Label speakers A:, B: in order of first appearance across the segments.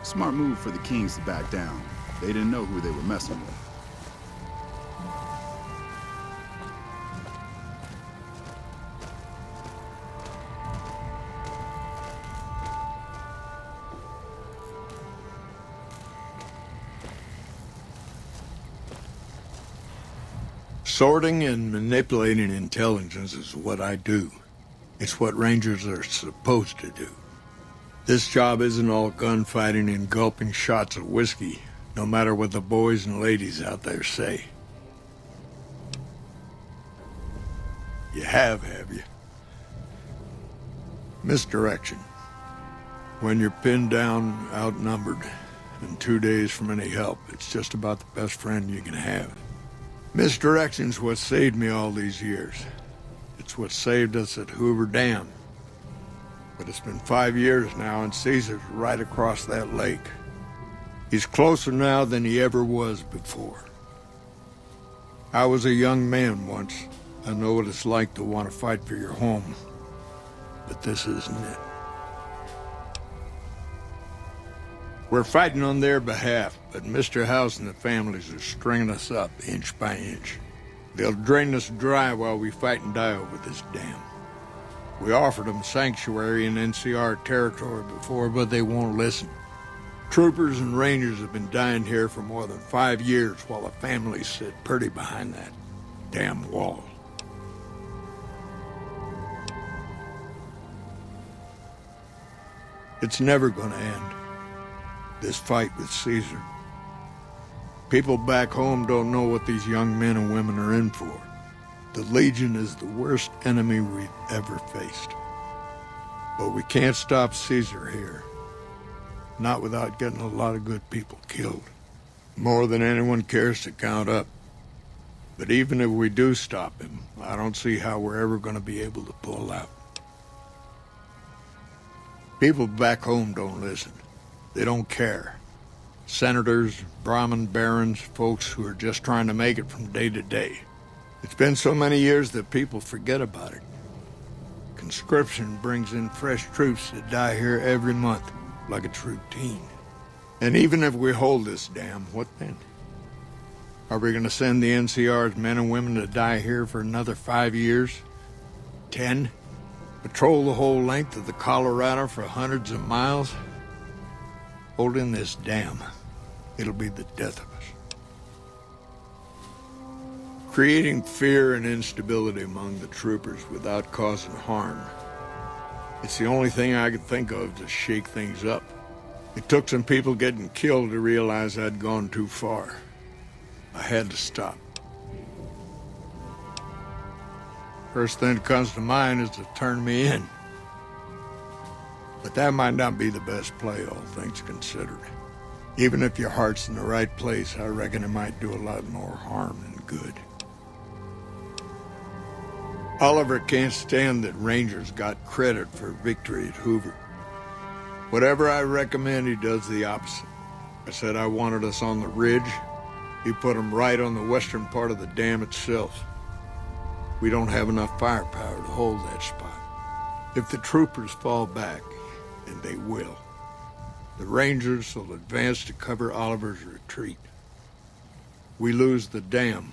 A: Smart move for the Kings to back down. They didn't know who they were messing with.
B: Sorting and manipulating intelligence is what I do. It's what Rangers are supposed to do. This job isn't all gunfighting and gulping shots of whiskey, no matter what the boys and ladies out there say. You have you? Misdirection. When you're pinned down, outnumbered, and 2 days from any help, it's just about the best friend you can have. Misdirection's what saved me all these years. It's what saved us at Hoover Dam. But it's been 5 years now, and Caesar's right across that lake. He's closer now than he ever was before. I was a young man once. I know what it's like to want to fight for your home. But this isn't it. We're fighting on their behalf, but Mr. House and the families are stringing us up inch by inch. They'll drain us dry while we fight and die over this dam. We offered them sanctuary in NCR territory before, but they won't listen. Troopers and Rangers have been dying here for more than 5 years while the families sit pretty behind that damn wall. It's never gonna end, this fight with Caesar. People back home don't know what these young men and women are in for. The Legion is the worst enemy we've ever faced. But we can't stop Caesar here. Not without getting a lot of good people killed. More than anyone cares to count up. But even if we do stop him, I don't see how we're ever going to be able to pull out. People back home don't listen. They don't care. Senators, Brahmin barons, folks who are just trying to make it from day to day. It's been so many years that people forget about it. Conscription brings in fresh troops that die here every month, like it's routine. And even if we hold this dam, what then? Are we going to send the NCR's men and women to die here for another 5 years? 10? Patrol the whole length of the Colorado for hundreds of miles? Holding this dam, it'll be the death of us. Creating fear and instability among the troopers without causing harm. It's the only thing I could think of to shake things up. It took some people getting killed to realize I'd gone too far. I had to stop. First thing that comes to mind is to turn me in. But that might not be the best play, all things considered. Even if your heart's in the right place, I reckon it might do a lot more harm than good. Oliver can't stand that Rangers got credit for victory at Hoover. Whatever I recommend, he does the opposite. I said I wanted us on the ridge. He put them right on the western part of the dam itself. We don't have enough firepower to hold that spot. If the troopers fall back, and they will, the Rangers will advance to cover Oliver's retreat. We lose the dam,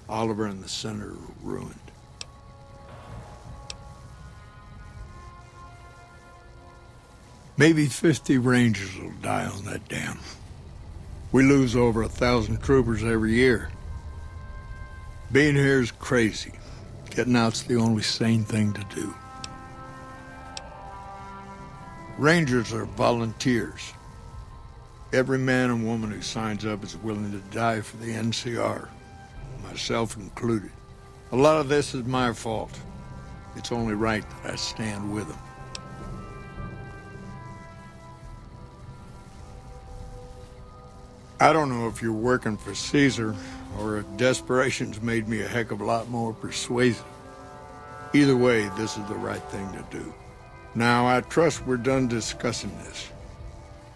B: Oliver and the center are ruined. Maybe 50 Rangers will die on that dam. We lose over 1,000 troopers every year. Being here is crazy. Getting out's the only sane thing to do. Rangers are volunteers. Every man and woman who signs up is willing to die for the NCR, myself included. A lot of this is my fault. It's only right that I stand with them. I don't know if you're working for Caesar or if desperation's made me a heck of a lot more persuasive. Either way, this is the right thing to do. Now, I trust we're done discussing this.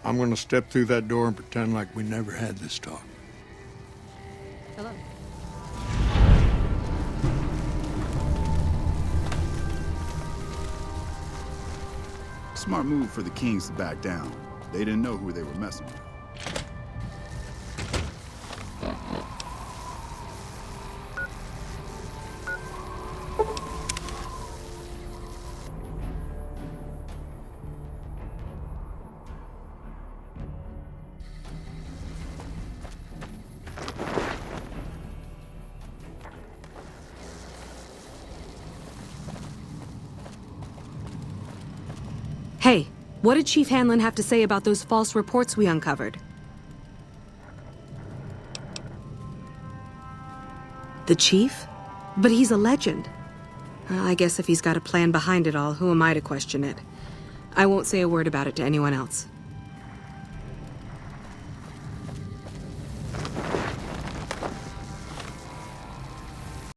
B: I'm going to step through that door and pretend like we never had this talk.
C: Hello.
A: Smart move for the Kings to back down. They didn't know who they were messing with.
C: Hey, what did Chief Hanlon have to say about those false reports we uncovered? The Chief? But he's a legend. I guess if he's got a plan behind it all, who am I to question it? I won't say a word about it to anyone else.